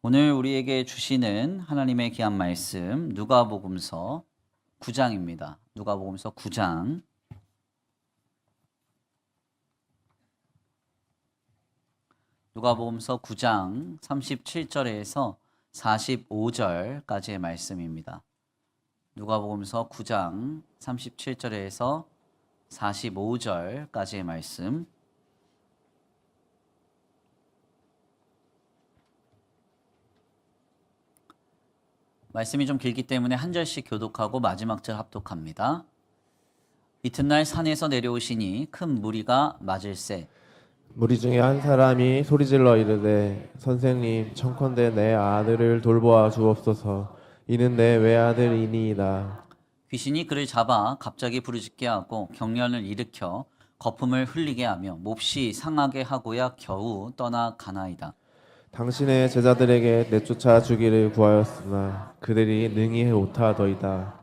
오늘 우리에게 주시는 하나님의 귀한 말씀 누가복음서 9장입니다. 누가복음서 9장. 누가복음서 9장 37절에서 45절까지의 말씀입니다. 누가복음서 9장 37절에서 45절까지의 말씀. 말씀이 좀 길기 때문에 한 절씩 교독하고 마지막 절 합독합니다. 이튿날 산에서 내려오시니 큰 무리가 맞을세. 무리 중에 한 사람이 소리질러 이르되 선생님 청컨대 내 아들을 돌보아 주옵소서. 이는 내 외아들이니이다. 귀신이 그를 잡아 갑자기 부르짖게 하고 경련을 일으켜 거품을 흘리게 하며 몹시 상하게 하고야 겨우 떠나가나이다. 당신의 제자들에게 내쫓아 주기를 구하였으나 그들이 능히 못하더이다.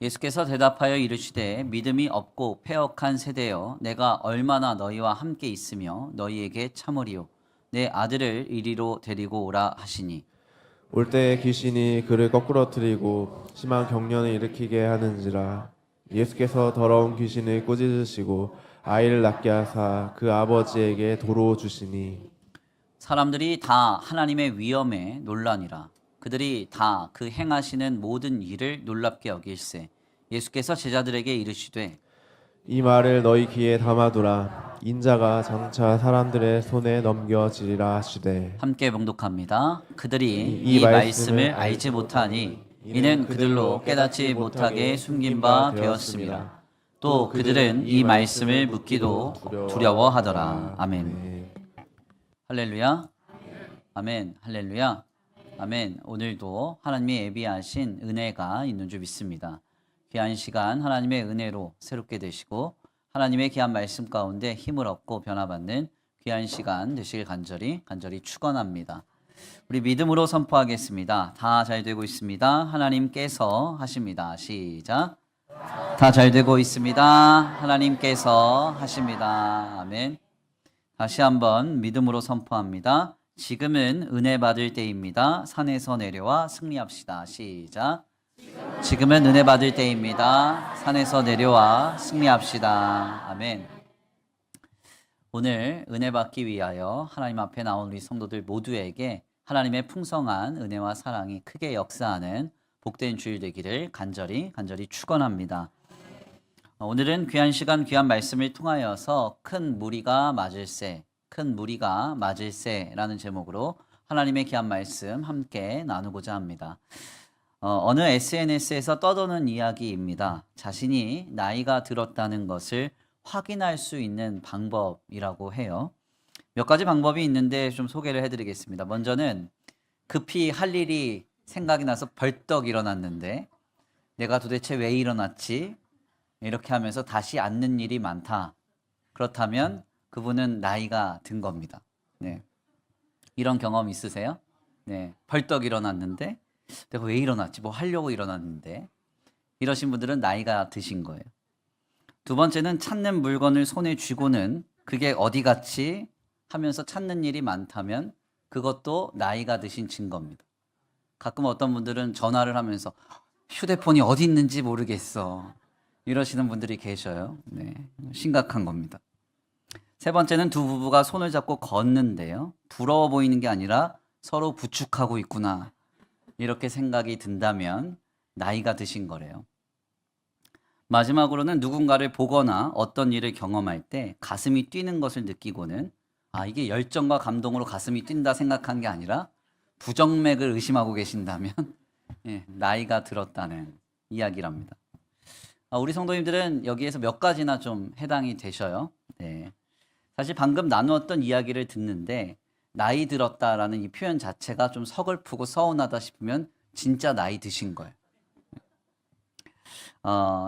예수께서 대답하여 이르시되 믿음이 없고 패역한 세대여, 내가 얼마나 너희와 함께 있으며 너희에게 참으리요. 내 아들을 이리로 데리고 오라 하시니. 올 때에 귀신이 그를 거꾸러뜨리고 심한 경련을 일으키게 하는지라. 예수께서 더러운 귀신을 꾸짖으시고 아이를 낳게 하사 그 아버지에게 도로 주시니 사람들이 다 하나님의 위엄에 놀라니라. 그들이 다 그 행하시는 모든 일을 놀랍게 여길세. 예수께서 제자들에게 이르시되 이 말을 너희 귀에 담아두라. 인자가 장차 사람들의 손에 넘겨지리라 하시되. 함께 봉독합니다. 그들이 이 이 말씀을 말씀을 알지 못하니 이는 그들로 깨닫지 못하게 숨긴 바 되었습니다. 또 그들은 이 말씀을 묻기도 두려워하더라. 아멘. 할렐루야. 아멘. 할렐루야. 아멘. 오늘도 하나님이 예비하신 은혜가 있는 줄 믿습니다. 귀한 시간 하나님의 은혜로 새롭게 되시고 하나님의 귀한 말씀 가운데 힘을 얻고 변화받는 귀한 시간 되시길 간절히 축원합니다. 우리 믿음으로 선포하겠습니다. 다 잘 되고 있습니다. 하나님께서 하십니다. 시작. 다 잘 되고 있습니다. 하나님께서 하십니다. 아멘. 다시 한번 믿음으로 선포합니다. 지금은 은혜 받을 때입니다. 산에서 내려와 승리합시다. 시작. 지금은 은혜 받을 때입니다. 산에서 내려와 승리합시다. 아멘. 오늘 은혜 받기 위하여 하나님 앞에 나온 우리 성도들 모두에게 하나님의 풍성한 은혜와 사랑이 크게 역사하는 복된 주일 되기를 간절히 축원합니다. 오늘은 귀한 시간 귀한 말씀을 통하여서 큰 무리가 맞을세라는 제목으로 하나님의 귀한 말씀 함께 나누고자 합니다. 어느 SNS에서 떠도는 이야기입니다. 자신이 나이가 들었다는 것을 확인할 수 있는 방법이라고 해요. 몇 가지 방법이 있는데 좀 소개를 해드리겠습니다. 먼저는 급히 할 일이 생각이 나서 벌떡 일어났는데 내가 도대체 왜 일어났지? 이렇게 하면서 다시 앉는 일이 많다. 그렇다면 그분은 나이가 든 겁니다. 네. 이런 경험 있으세요? 네. 벌떡 일어났는데 내가 왜 일어났지? 뭐 하려고 일어났는데. 이러신 분들은 나이가 드신 거예요. 두 번째는 찾는 물건을 손에 쥐고는 그게 어디 갔지? 하면서 찾는 일이 많다면 그것도 나이가 드신 증거입니다. 가끔 어떤 분들은 전화를 하면서 휴대폰이 어디 있는지 모르겠어. 이러시는 분들이 계셔요. 네, 심각한 겁니다. 세 번째는 두 부부가 손을 잡고 걷는데요. 부러워 보이는 게 아니라 서로 부축하고 있구나. 이렇게 생각이 든다면 나이가 드신 거래요. 마지막으로는 누군가를 보거나 어떤 일을 경험할 때 가슴이 뛰는 것을 느끼고는 이게 열정과 감동으로 가슴이 뛴다 생각한 게 아니라 부정맥을 의심하고 계신다면 나이가 들었다는 이야기랍니다. 우리 성도님들은 여기에서 몇 가지나 좀 해당이 되셔요. 네. 사실 방금 나누었던 이야기를 듣는데 나이 들었다라는 이 표현 자체가 좀 서글프고 서운하다 싶으면 진짜 나이 드신 거예요.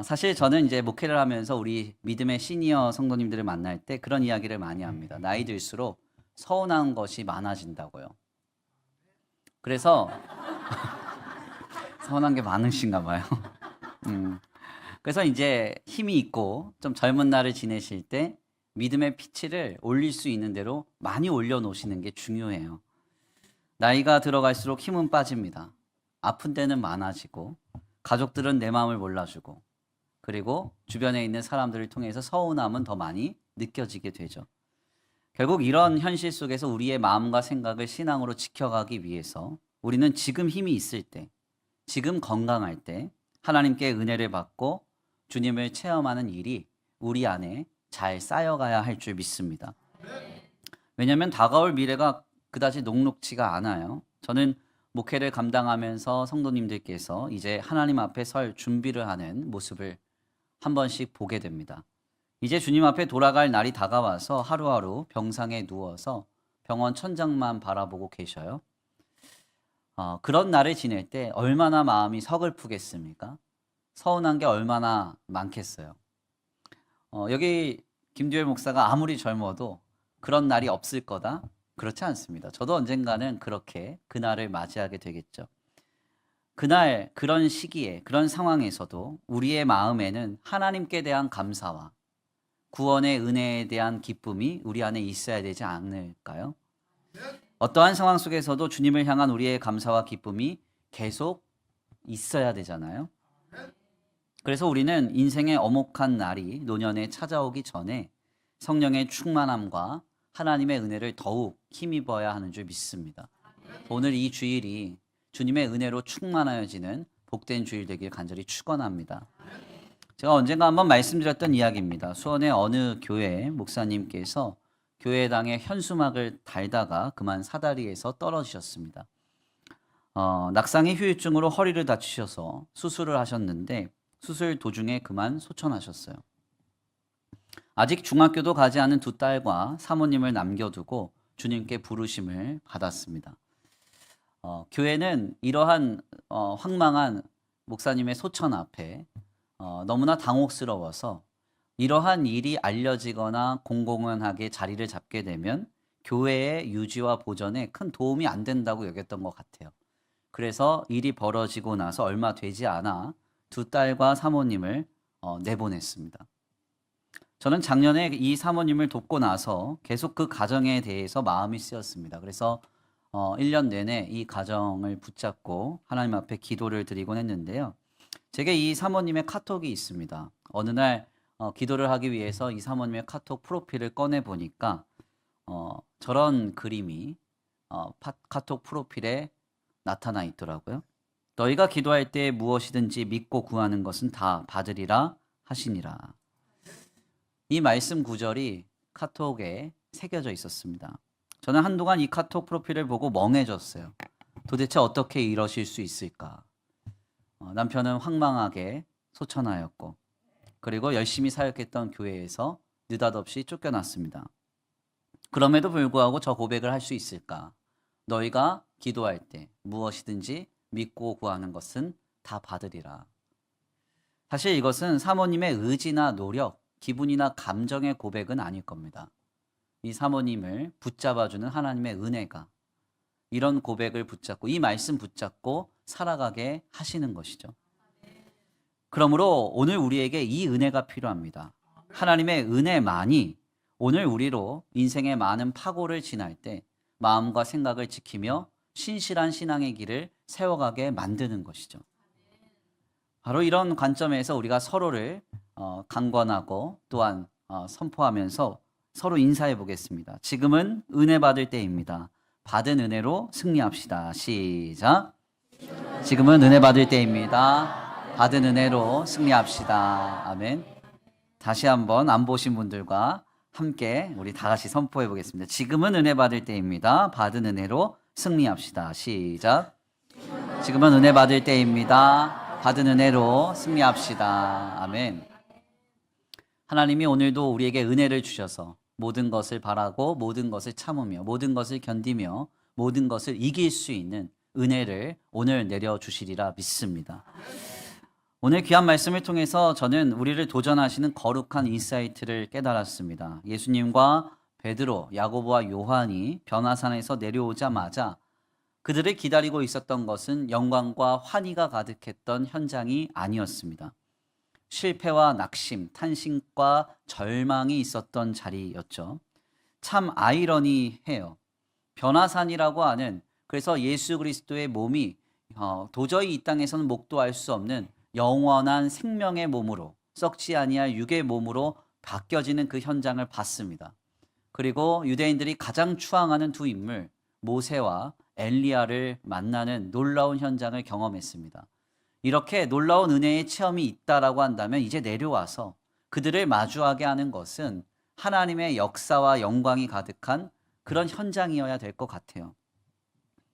사실 저는 이제 목회를 하면서 우리 믿음의 시니어 성도님들을 만날 때 그런 이야기를 많이 합니다. 나이 들수록 서운한 것이 많아진다고요. 그래서 서운한 게 많으신가 봐요. 그래서 이제 힘이 있고 좀 젊은 날을 지내실 때 믿음의 피치를 올릴 수 있는 대로 많이 올려놓으시는 게 중요해요. 나이가 들어갈수록 힘은 빠집니다. 아픈 데는 많아지고 가족들은 내 마음을 몰라주고 그리고 주변에 있는 사람들을 통해서 서운함은 더 많이 느껴지게 되죠. 결국 이런 현실 속에서 우리의 마음과 생각을 신앙으로 지켜가기 위해서 우리는 지금 힘이 있을 때, 지금 건강할 때 하나님께 은혜를 받고 주님을 체험하는 일이 우리 안에 잘 쌓여가야 할 줄 믿습니다. 왜냐하면 다가올 미래가 그다지 녹록지가 않아요. 저는 목회를 감당하면서 성도님들께서 이제 하나님 앞에 설 준비를 하는 모습을 한 번씩 보게 됩니다. 이제 주님 앞에 돌아갈 날이 다가와서 하루하루 병상에 누워서 병원 천장만 바라보고 계셔요. 그런 날을 지낼 때 얼마나 마음이 서글프겠습니까? 서운한 게 얼마나 많겠어요. 여기 김두열 목사가 아무리 젊어도 그런 날이 없을 거다? 그렇지 않습니다. 저도 언젠가는 그렇게 그날을 맞이하게 되겠죠. 그날 그런 시기에 그런 상황에서도 우리의 마음에는 하나님께 대한 감사와 구원의 은혜에 대한 기쁨이 우리 안에 있어야 되지 않을까요? 어떠한 상황 속에서도 주님을 향한 우리의 감사와 기쁨이 계속 있어야 되잖아요. 그래서 우리는 인생의 엄혹한 날이 노년에 찾아오기 전에 성령의 충만함과 하나님의 은혜를 더욱 힘입어야 하는 줄 믿습니다. 오늘 이 주일이 주님의 은혜로 충만하여지는 복된 주일 되길 간절히 축원합니다. 제가 언젠가 한번 말씀드렸던 이야기입니다. 수원의 어느 교회 목사님께서 교회당에 현수막을 달다가 그만 사다리에서 떨어지셨습니다. 낙상의 후유증으로 허리를 다치셔서 수술을 하셨는데 수술 도중에 그만 소천하셨어요. 아직 중학교도 가지 않은 두 딸과 사모님을 남겨두고 주님께 부르심을 받았습니다. 교회는 이러한 황망한 목사님의 소천 앞에 너무나 당혹스러워서 이러한 일이 알려지거나 공공연하게 자리를 잡게 되면 교회의 유지와 보전에 큰 도움이 안 된다고 여겼던 것 같아요. 그래서 일이 벌어지고 나서 얼마 되지 않아 두 딸과 사모님을 내보냈습니다. 저는 작년에 이 사모님을 돕고 나서 계속 그 가정에 대해서 마음이 쓰였습니다. 그래서 1년 내내 이 가정을 붙잡고 하나님 앞에 기도를 드리곤 했는데요. 제게 이 사모님의 카톡이 있습니다. 어느 날 기도를 하기 위해서 이 사모님의 카톡 프로필을 꺼내 보니까 저런 그림이 카톡 프로필에 나타나 있더라고요. 너희가 기도할 때 무엇이든지 믿고 구하는 것은 다 받으리라 하시니라. 이 말씀 구절이 카톡에 새겨져 있었습니다. 저는 한동안 이 카톡 프로필을 보고 멍해졌어요. 도대체 어떻게 이러실 수 있을까? 남편은 황망하게 소천하였고 그리고 열심히 사역했던 교회에서 느닷없이 쫓겨났습니다. 그럼에도 불구하고 저 고백을 할 수 있을까? 너희가 기도할 때 무엇이든지 믿고 구하는 것은 다 받으리라. 사실 이것은 사모님의 의지나 노력, 기분이나 감정의 고백은 아닐 겁니다. 이 사모님을 붙잡아주는 하나님의 은혜가 이런 고백을 붙잡고 이 말씀 붙잡고 살아가게 하시는 것이죠. 그러므로 오늘 우리에게 이 은혜가 필요합니다. 하나님의 은혜만이 오늘 우리로 인생의 많은 파고를 지날 때 마음과 생각을 지키며 신실한 신앙의 길을 세워가게 만드는 것이죠. 바로 이런 관점에서 우리가 서로를 강권하고 또한 선포하면서 서로 인사해 보겠습니다. 지금은 은혜 받을 때입니다. 받은 은혜로 승리합시다. 시작. 지금은 은혜 받을 때입니다. 받은 은혜로 승리합시다. 아멘. 다시 한번 안 보신 분들과 함께 우리 다 같이 선포해 보겠습니다. 지금은 은혜 받을 때입니다. 받은 은혜로 승리합시다. 시작. 지금은 은혜 받을 때입니다. 받은 은혜로 승리합시다. 아멘. 하나님이 오늘도 우리에게 은혜를 주셔서 모든 것을 바라고 모든 것을 참으며 모든 것을 견디며 모든 것을 이길 수 있는 은혜를 오늘 내려주시리라 믿습니다. 오늘 귀한 말씀을 통해서 저는 우리를 도전하시는 거룩한 인사이트를 깨달았습니다. 예수님과 베드로, 야고보와 요한이 변화산에서 내려오자마자 그들을 기다리고 있었던 것은 영광과 환희가 가득했던 현장이 아니었습니다. 실패와 낙심, 탄식과 절망이 있었던 자리였죠. 참 아이러니해요. 변화산이라고 하는 그래서 예수 그리스도의 몸이 도저히 이 땅에서는 목도할 수 없는 영원한 생명의 몸으로, 썩지 아니할 육의 몸으로 바뀌어지는 그 현장을 봤습니다. 그리고 유대인들이 가장 추앙하는 두 인물 모세와 엘리야를 만나는 놀라운 현장을 경험했습니다. 이렇게 놀라운 은혜의 체험이 있다라고 한다면 이제 내려와서 그들을 마주하게 하는 것은 하나님의 역사와 영광이 가득한 그런 현장이어야 될 것 같아요.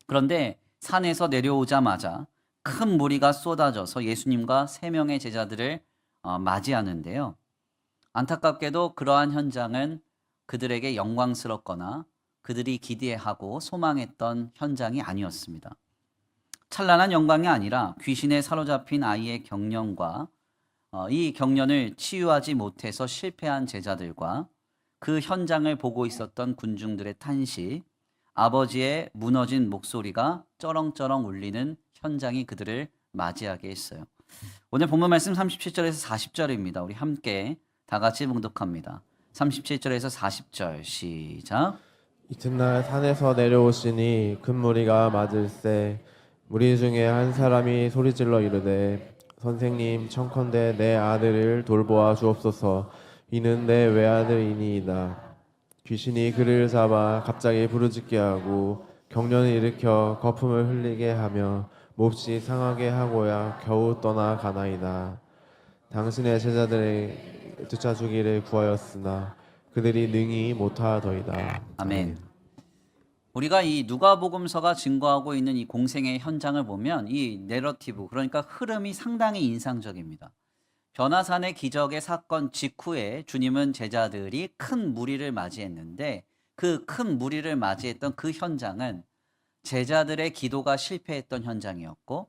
그런데 산에서 내려오자마자 큰 무리가 쏟아져서 예수님과 세 명의 제자들을 맞이하는데요. 안타깝게도 그러한 현장은 그들에게 영광스럽거나 그들이 기대하고 소망했던 현장이 아니었습니다. 찬란한 영광이 아니라 귀신에 사로잡힌 아이의 경련과 이 경련을 치유하지 못해서 실패한 제자들과 그 현장을 보고 있었던 군중들의 탄식, 아버지의 무너진 목소리가 쩌렁쩌렁 울리는 현장이 그들을 맞이하게 했어요. 오늘 본문 말씀 37절에서 40절입니다. 우리 함께 다 같이 봉독합니다. 37절에서 40절 시작. 이튿날 산에서 내려오시니 큰 무리가 맞을세 무리 중에 한 사람이 소리질러 이르되 선생님 청컨대 내 아들을 돌보아 주옵소서 이는 내 외아들이니이다. 귀신이 그를 잡아 갑자기 부르짖게 하고 경련을 일으켜 거품을 흘리게 하며 몹시 상하게 하고야 겨우 떠나가나이다. 당신의 제자들을 쫓아주기를 구하였으나 그들이 능히 못하더이다. 아멘. 우리가 이 누가복음서가 증거하고 있는 이 공생의 현장을 보면 이 내러티브, 그러니까 흐름이 상당히 인상적입니다. 변화산의 기적의 사건 직후에 주님은 제자들이 큰 무리를 맞이했는데 그 큰 무리를 맞이했던 그 현장은 제자들의 기도가 실패했던 현장이었고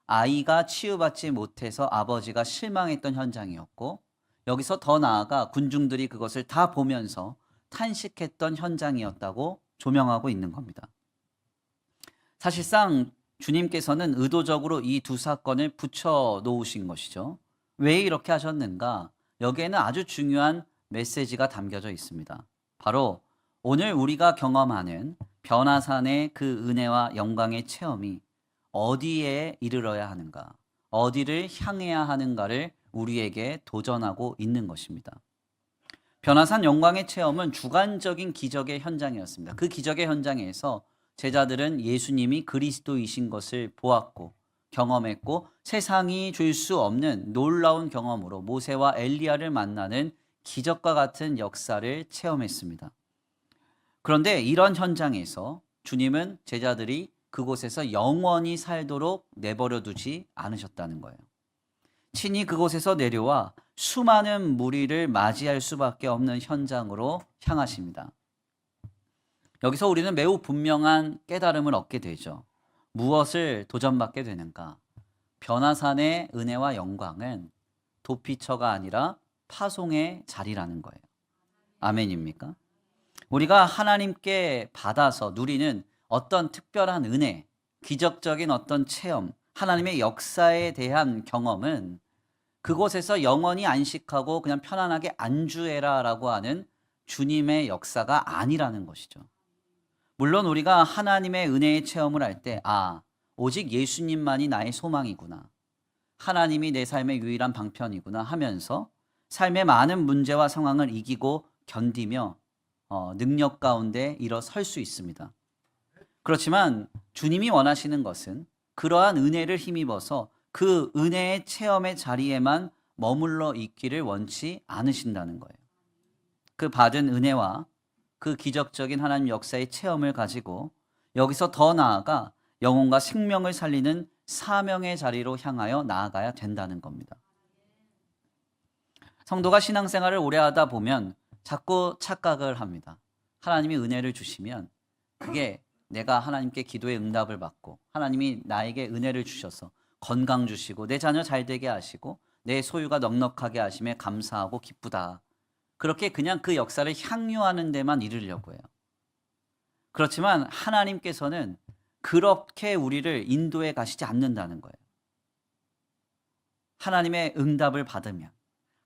아이가 치유받지 못해서 아버지가 실망했던 현장이었고 여기서 더 나아가 군중들이 그것을 다 보면서 탄식했던 현장이었다고 조명하고 있는 겁니다. 사실상 주님께서는 의도적으로 이 두 사건을 붙여 놓으신 것이죠. 왜 이렇게 하셨는가? 여기에는 아주 중요한 메시지가 담겨져 있습니다. 바로 오늘 우리가 경험하는 변화산의 그 은혜와 영광의 체험이 어디에 이르러야 하는가, 어디를 향해야 하는가를 우리에게 도전하고 있는 것입니다. 변화산 영광의 체험은 주관적인 기적의 현장이었습니다. 그 기적의 현장에서 제자들은 예수님이 그리스도이신 것을 보았고 경험했고 세상이 줄 수 없는 놀라운 경험으로 모세와 엘리야를 만나는 기적과 같은 역사를 체험했습니다. 그런데 이런 현장에서 주님은 제자들이 그곳에서 영원히 살도록 내버려 두지 않으셨다는 거예요. 친히 그곳에서 내려와 수많은 무리를 맞이할 수밖에 없는 현장으로 향하십니다. 여기서 우리는 매우 분명한 깨달음을 얻게 되죠. 무엇을 도전받게 되는가? 변화산의 은혜와 영광은 도피처가 아니라 파송의 자리라는 거예요. 아멘입니까? 우리가 하나님께 받아서 누리는 어떤 특별한 은혜, 기적적인 어떤 체험, 하나님의 역사에 대한 경험은 그곳에서 영원히 안식하고 그냥 편안하게 안주해라라고 하는 주님의 역사가 아니라는 것이죠. 물론 우리가 하나님의 은혜의 체험을 할 때, 오직 예수님만이 나의 소망이구나. 하나님이 내 삶의 유일한 방편이구나 하면서 삶의 많은 문제와 상황을 이기고 견디며 능력 가운데 일어설 수 있습니다. 그렇지만 주님이 원하시는 것은 그러한 은혜를 힘입어서 그 은혜의 체험의 자리에만 머물러 있기를 원치 않으신다는 거예요. 그 받은 은혜와 그 기적적인 하나님 역사의 체험을 가지고 여기서 더 나아가 영혼과 생명을 살리는 사명의 자리로 향하여 나아가야 된다는 겁니다. 성도가 신앙생활을 오래 하다 보면 자꾸 착각을 합니다. 하나님이 은혜를 주시면 그게 내가 하나님께 기도의 응답을 받고 하나님이 나에게 은혜를 주셔서 건강 주시고 내 자녀 잘 되게 하시고 내 소유가 넉넉하게 하심에 감사하고 기쁘다. 그렇게 그냥 그 역사를 향유하는 데만 이르려고 해요. 그렇지만 하나님께서는 그렇게 우리를 인도해 가시지 않는다는 거예요. 하나님의 응답을 받으면,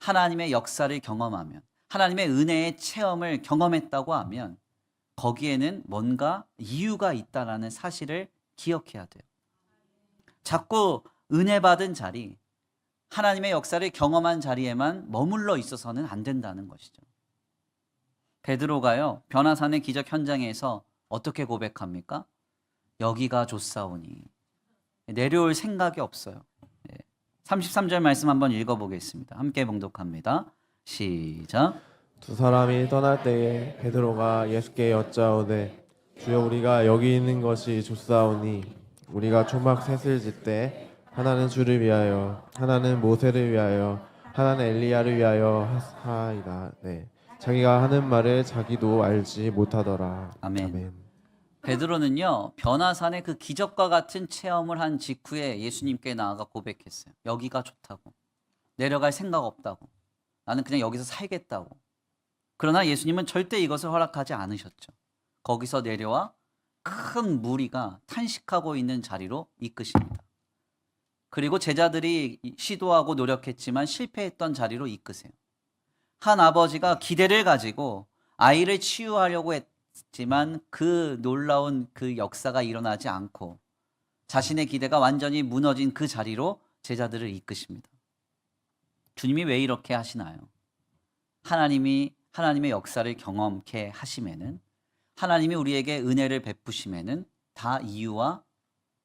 하나님의 역사를 경험하면, 하나님의 은혜의 체험을 경험했다고 하면 거기에는 뭔가 이유가 있다라는 사실을 기억해야 돼요. 자꾸 은혜 받은 자리, 하나님의 역사를 경험한 자리에만 머물러 있어서는 안 된다는 것이죠. 베드로가요, 변화산의 기적 현장에서 어떻게 고백합니까? 여기가 좋사오니. 내려올 생각이 없어요. 33절 말씀 한번 읽어보겠습니다. 함께 봉독합니다. 시작. 두 사람이 떠날 때에 베드로가 예수께 여짜오되 주여 우리가 여기 있는 것이 좋사오니 우리가 초막 셋을 짓되 하나는 주를 위하여 하나는 모세를 위하여 하나는 엘리야를 위하여 하이다. 네. 자기가 하는 말을 자기도 알지 못하더라. 아멘. 베드로는요, 변화산의 그 기적과 같은 체험을 한 직후에 예수님께 나아가 고백했어요. 여기가 좋다고. 내려갈 생각 없다고. 나는 그냥 여기서 살겠다고. 그러나 예수님은 절대 이것을 허락하지 않으셨죠. 거기서 내려와 큰 무리가 탄식하고 있는 자리로 이끄십니다. 그리고 제자들이 시도하고 노력했지만 실패했던 자리로 이끄세요. 한 아버지가 기대를 가지고 아이를 치유하려고 했지만 그 놀라운 그 역사가 일어나지 않고 자신의 기대가 완전히 무너진 그 자리로 제자들을 이끄십니다. 주님이 왜 이렇게 하시나요? 하나님의 역사를 경험케 하심에는, 하나님이 우리에게 은혜를 베푸심에는 다 이유와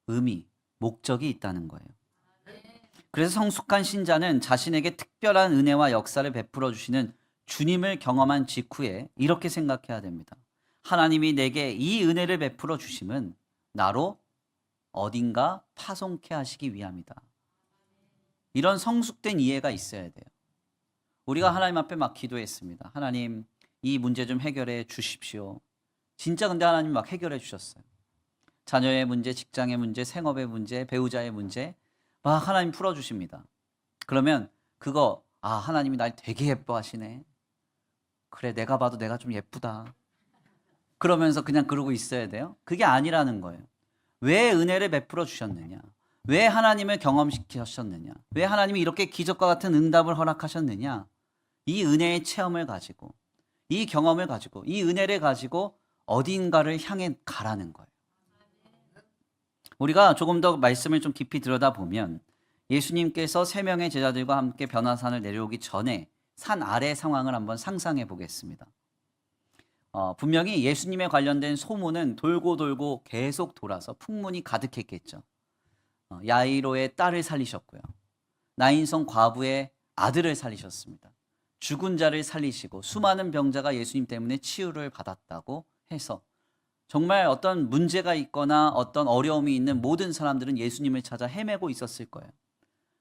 의미, 목적이 있다는 거예요. 그래서 성숙한 신자는 자신에게 특별한 은혜와 역사를 베풀어 주시는 주님을 경험한 직후에 이렇게 생각해야 됩니다. 하나님이 내게 이 은혜를 베풀어 주심은 나로 어딘가 파송케 하시기 위함이다. 이런 성숙된 이해가 있어야 돼요. 우리가 하나님 앞에 막 기도했습니다. 하나님, 이 문제 좀 해결해 주십시오. 진짜 근데 하나님 막 해결해 주셨어요. 자녀의 문제, 직장의 문제, 생업의 문제, 배우자의 문제 막 하나님 풀어주십니다. 그러면 그거 하나님이 날 되게 예뻐하시네. 그래, 내가 봐도 내가 좀 예쁘다. 그러면서 그냥 그러고 있어야 돼요? 그게 아니라는 거예요. 왜 은혜를 베풀어 주셨느냐? 왜 하나님을 경험시키셨느냐? 왜 하나님이 이렇게 기적과 같은 응답을 허락하셨느냐? 이 은혜의 체험을 가지고, 이 경험을 가지고, 이 은혜를 가지고 어딘가를 향해 가라는 거예요. 우리가 조금 더 말씀을 좀 깊이 들여다보면 예수님께서 세 명의 제자들과 함께 변화산을 내려오기 전에 산 아래 상황을 한번 상상해 보겠습니다. 분명히 예수님에 관련된 소문은 돌고 돌고 계속 돌아서 풍문이 가득했겠죠. 야이로의 딸을 살리셨고요. 나인성 과부의 아들을 살리셨습니다. 죽은 자를 살리시고 수많은 병자가 예수님 때문에 치유를 받았다고 해서 정말 어떤 문제가 있거나 어떤 어려움이 있는 모든 사람들은 예수님을 찾아 헤매고 있었을 거예요.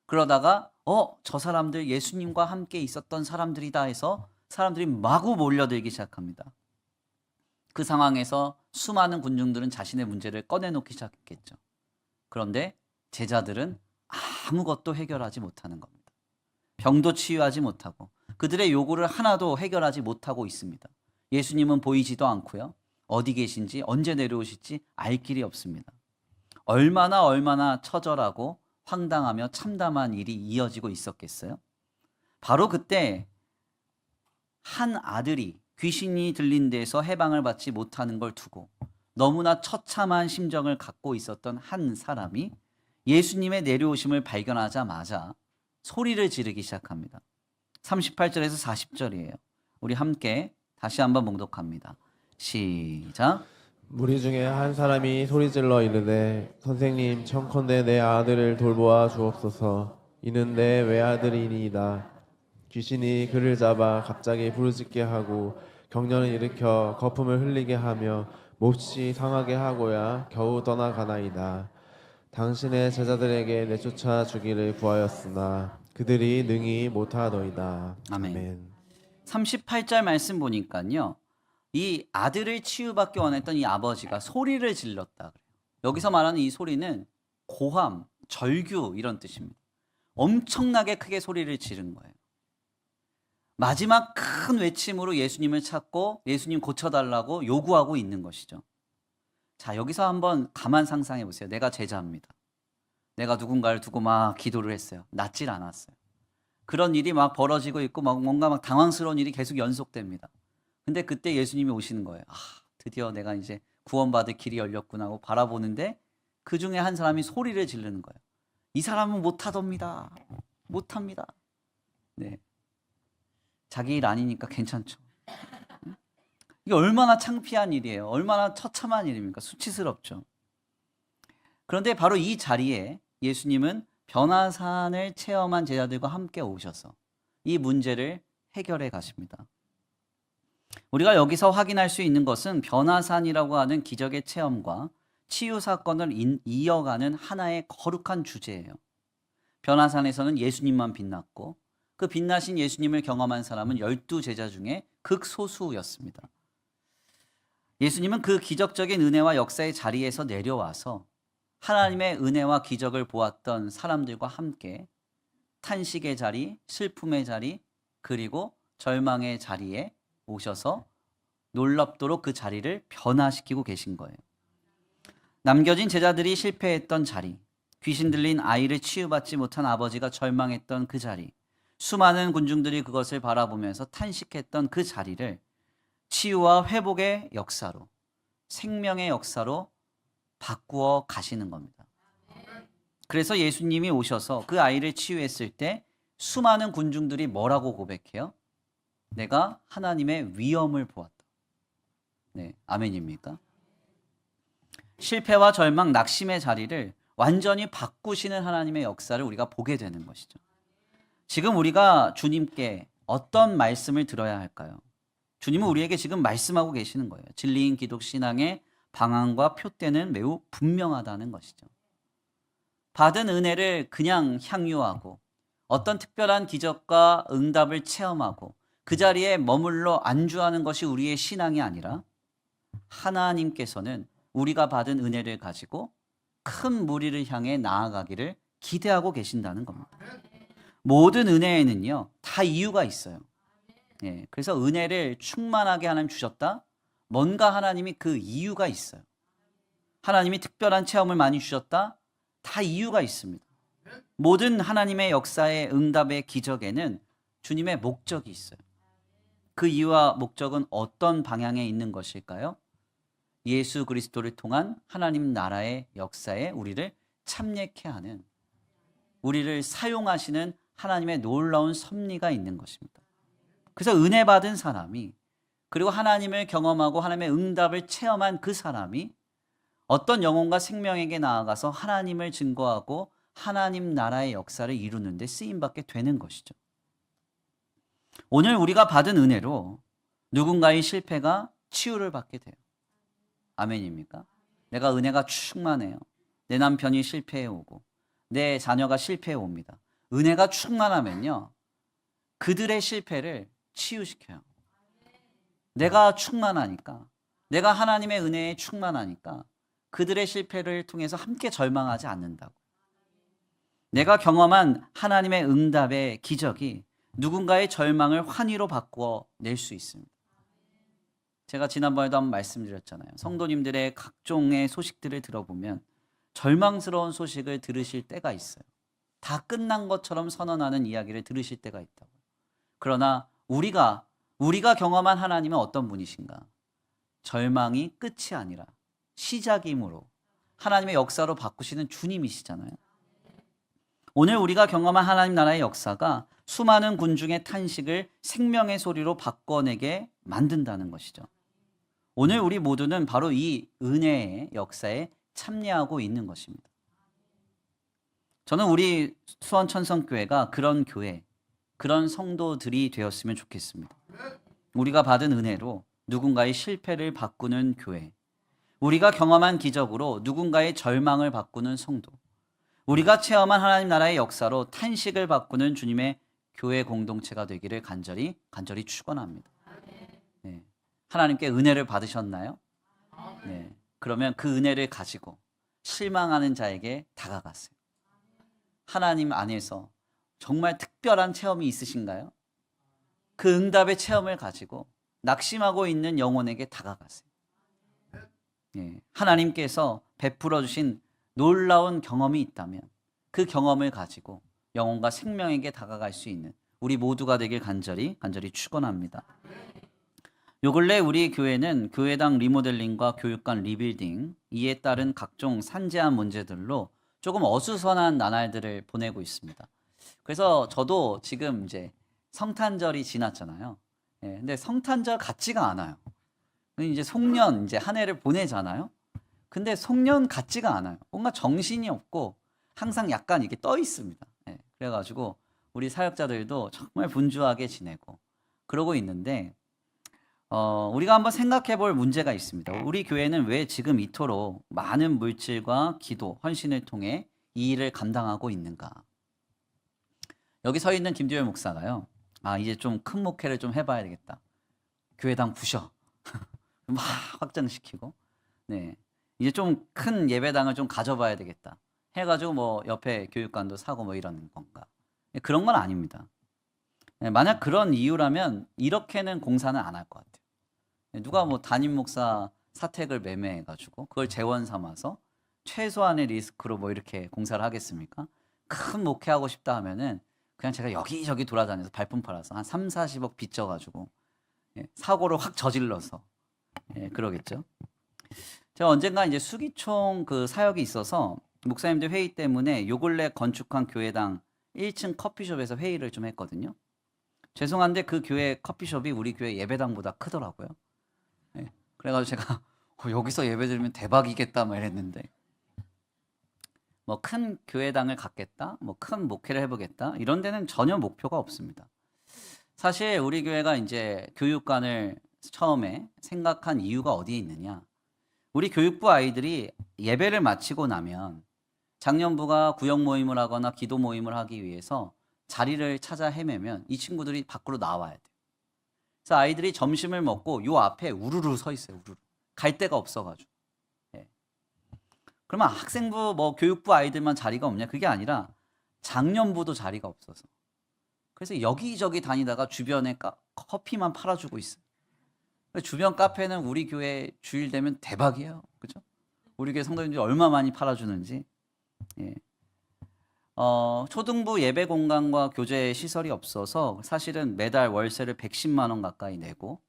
그러다가 저 사람들 예수님과 함께 있었던 사람들이다 해서 사람들이 마구 몰려들기 시작합니다. 그 상황에서 수많은 군중들은 자신의 문제를 꺼내놓기 시작했겠죠. 그런데 제자들은 아무것도 해결하지 못하는 겁니다. 병도 치유하지 못하고 그들의 요구를 하나도 해결하지 못하고 있습니다. 예수님은 보이지도 않고요. 어디 계신지 언제 내려오실지 알 길이 없습니다. 얼마나 처절하고 황당하며 참담한 일이 이어지고 있었겠어요? 바로 그때 한 아들이 귀신이 들린 데서 해방을 받지 못하는 걸 두고 너무나 처참한 심정을 갖고 있었던 한 사람이 예수님의 내려오심을 발견하자마자 소리를 지르기 시작합니다. 38절에서 40절이에요. 우리 함께 다시 한번 봉독합니다. 시작. 무리 중에 한 사람이 소리질러 이르되 선생님 청컨대 내 아들을 돌보아 주옵소서. 이는 내 외아들이니이다. 귀신이 그를 잡아 갑자기 부르짖게 하고 경련을 일으켜 거품을 흘리게 하며 몹시 상하게 하고야 겨우 떠나가나이다. 당신의 제자들에게 내쫓아 주기를 구하였으나 그들이 능히 못하더이다. 아멘. 38절 말씀 보니까요. 이 아들을 치유받기 원했던 이 아버지가 소리를 질렀다 그래요. 여기서 말하는 이 소리는 고함, 절규 이런 뜻입니다. 엄청나게 크게 소리를 지른 거예요. 마지막 큰 외침으로 예수님을 찾고 예수님 고쳐달라고 요구하고 있는 것이죠. 자, 여기서 한번 가만 상상해 보세요. 내가 제자입니다. 내가 누군가를 두고 막 기도를 했어요. 낫질 않았어요. 그런 일이 막 벌어지고 있고 뭔가 막 당황스러운 일이 계속 연속됩니다. 근데 그때 예수님이 오시는 거예요. 드디어 내가 이제 구원받을 길이 열렸구나 하고 바라보는데 그 중에 한 사람이 소리를 지르는 거예요. 이 사람은 못하답니다. 못합니다. 네. 자기 일 아니니까 괜찮죠. 이게 얼마나 창피한 일이에요. 얼마나 처참한 일입니까? 수치스럽죠. 그런데 바로 이 자리에 예수님은 변화산을 체험한 제자들과 함께 오셔서 이 문제를 해결해 가십니다. 우리가 여기서 확인할 수 있는 것은 변화산이라고 하는 기적의 체험과 치유 사건을 이어가는 하나의 거룩한 주제예요. 변화산에서는 예수님만 빛났고 그 빛나신 예수님을 경험한 사람은 12제자 중에 극소수였습니다. 예수님은 그 기적적인 은혜와 역사의 자리에서 내려와서 하나님의 은혜와 기적을 보았던 사람들과 함께 탄식의 자리, 슬픔의 자리, 그리고 절망의 자리에 오셔서 놀랍도록 그 자리를 변화시키고 계신 거예요. 남겨진 제자들이 실패했던 자리, 귀신 들린 아이를 치유받지 못한 아버지가 절망했던 그 자리, 수많은 군중들이 그것을 바라보면서 탄식했던 그 자리를 치유와 회복의 역사로, 생명의 역사로 바꾸어 가시는 겁니다. 그래서 예수님이 오셔서 그 아이를 치유했을 때 수많은 군중들이 뭐라고 고백해요? 내가 하나님의 위엄을 보았다. 네, 아멘입니까? 실패와 절망, 낙심의 자리를 완전히 바꾸시는 하나님의 역사를 우리가 보게 되는 것이죠. 지금 우리가 주님께 어떤 말씀을 들어야 할까요? 주님은 우리에게 지금 말씀하고 계시는 거예요. 진리인 기독 신앙의 방향과 표대는 매우 분명하다는 것이죠. 받은 은혜를 그냥 향유하고 어떤 특별한 기적과 응답을 체험하고 그 자리에 머물러 안주하는 것이 우리의 신앙이 아니라 하나님께서는 우리가 받은 은혜를 가지고 큰 무리를 향해 나아가기를 기대하고 계신다는 겁니다. 모든 은혜에는요, 다 이유가 있어요. 예, 그래서 은혜를 충만하게 하나님 주셨다? 뭔가 하나님이 그 이유가 있어요. 하나님이 특별한 체험을 많이 주셨다? 다 이유가 있습니다. 모든 하나님의 역사의 응답의 기적에는 주님의 목적이 있어요. 그 이유와 목적은 어떤 방향에 있는 것일까요? 예수 그리스도를 통한 하나님 나라의 역사에 우리를 참여케 하는, 우리를 사용하시는 하나님의 놀라운 섭리가 있는 것입니다. 그래서 은혜 받은 사람이, 그리고 하나님을 경험하고 하나님의 응답을 체험한 그 사람이 어떤 영혼과 생명에게 나아가서 하나님을 증거하고 하나님 나라의 역사를 이루는 데 쓰임받게 되는 것이죠. 오늘 우리가 받은 은혜로 누군가의 실패가 치유를 받게 돼요. 아멘입니까? 내가 은혜가 충만해요. 내 남편이 실패해 오고 내 자녀가 실패해 옵니다. 은혜가 충만하면요, 그들의 실패를 치유시켜요. 내가 충만하니까, 내가 하나님의 은혜에 충만하니까 그들의 실패를 통해서 함께 절망하지 않는다고. 내가 경험한 하나님의 응답의 기적이 누군가의 절망을 환희로 바꾸어 낼 수 있습니다. 제가 지난번에도 한번 말씀드렸잖아요. 성도님들의 각종의 소식들을 들어보면 절망스러운 소식을 들으실 때가 있어요. 다 끝난 것처럼 선언하는 이야기를 들으실 때가 있다고. 그러나 우리가 경험한 하나님은 어떤 분이신가? 절망이 끝이 아니라 시작이므로 하나님의 역사로 바꾸시는 주님이시잖아요. 오늘 우리가 경험한 하나님 나라의 역사가 수많은 군중의 탄식을 생명의 소리로 바꿔내게 만든다는 것이죠. 오늘 우리 모두는 바로 이 은혜의 역사에 참여하고 있는 것입니다. 저는 우리 수원천성교회가 그런 교회, 그런 성도들이 되었으면 좋겠습니다. 우리가 받은 은혜로 누군가의 실패를 바꾸는 교회, 우리가 경험한 기적으로 누군가의 절망을 바꾸는 성도, 우리가 체험한 하나님 나라의 역사로 탄식을 바꾸는 주님의 교회 공동체가 되기를 간절히 축원합니다. 네. 하나님께 은혜를 받으셨나요? 네. 그러면 그 은혜를 가지고 실망하는 자에게 다가가세요. 하나님 안에서 정말 특별한 체험이 있으신가요? 그 응답의 체험을 가지고 낙심하고 있는 영혼에게 다가가세요. 예, 하나님께서 베풀어 주신 놀라운 경험이 있다면 그 경험을 가지고 영혼과 생명에게 다가갈 수 있는 우리 모두가 되길 간절히 축원합니다. 요 근래 우리 교회는 교회당 리모델링과 교육관 리빌딩, 이에 따른 각종 산재한 문제들로 조금 어수선한 나날들을 보내고 있습니다. 그래서 저도 지금 이제 성탄절이 지났잖아요. 예, 근데 성탄절 같지가 않아요. 이제 송년 이제 한 해를 보내잖아요. 근데 송년 같지가 않아요. 뭔가 정신이 없고 항상 약간 이렇게 떠 있습니다. 예, 그래가지고 우리 사역자들도 정말 분주하게 지내고 그러고 있는데 우리가 한번 생각해 볼 문제가 있습니다. 우리 교회는 왜 지금 이토록 많은 물질과 기도, 헌신을 통해 이 일을 감당하고 있는가? 여기 서 있는 김두열 목사가요. 이제 좀 큰 목회를 좀 해봐야 되겠다. 교회당 부셔. 막 확장시키고. 네. 이제 좀 큰 예배당을 좀 가져봐야 되겠다. 해가지고 뭐 옆에 교육관도 사고 뭐 이런 건가. 그런 건 아닙니다. 네, 만약 그런 이유라면 이렇게는 공사는 안 할 것 같아요. 누가 뭐 담임 목사 사택을 매매해가지고 그걸 재원 삼아서 최소한의 리스크로 뭐 이렇게 공사를 하겠습니까? 큰 목회하고 싶다 하면은 그냥 제가 여기저기 돌아다녀서 발품 팔아서 한 3, 40억 빚져가지고 사고를 확 저질러서 그러겠죠. 제가 언젠가 이제 수기총 그 사역이 있어서 목사님들 회의 때문에 요 근래 건축한 교회당 1층 커피숍에서 회의를 좀 했거든요. 죄송한데 그 교회 커피숍이 우리 교회 예배당보다 크더라고요. 그래가지고 제가 여기서 예배 드리면 대박이겠다 막 이랬는데 뭐 큰 교회당을 갖겠다, 뭐 큰 목회를 해보겠다 이런 데는 전혀 목표가 없습니다. 사실 우리 교회가 이제 교육관을 처음에 생각한 이유가 어디에 있느냐? 우리 교육부 아이들이 예배를 마치고 나면 장년부가 구역 모임을 하거나 기도 모임을 하기 위해서 자리를 찾아 헤매면 이 친구들이 밖으로 나와야 돼요. 그래서 아이들이 점심을 먹고 요 앞에 우르르 서 있어요. 우르르. 갈 데가 없어가지고. 그러면 학생부 뭐 교육부 아이들만 자리가 없냐? 그게 아니라 장년부도 자리가 없어서. 그래서 여기저기 다니다가 주변에 커피만 팔아주고 있어요. 주변 카페는 우리 교회 주일 되면 대박이에요. 그죠? 우리 교회 성도님들이 얼마 많이 팔아주는지. 예. 초등부 예배 공간과 교재 시설이 없어서 사실은 매달 월세를 110만 원 가까이 내고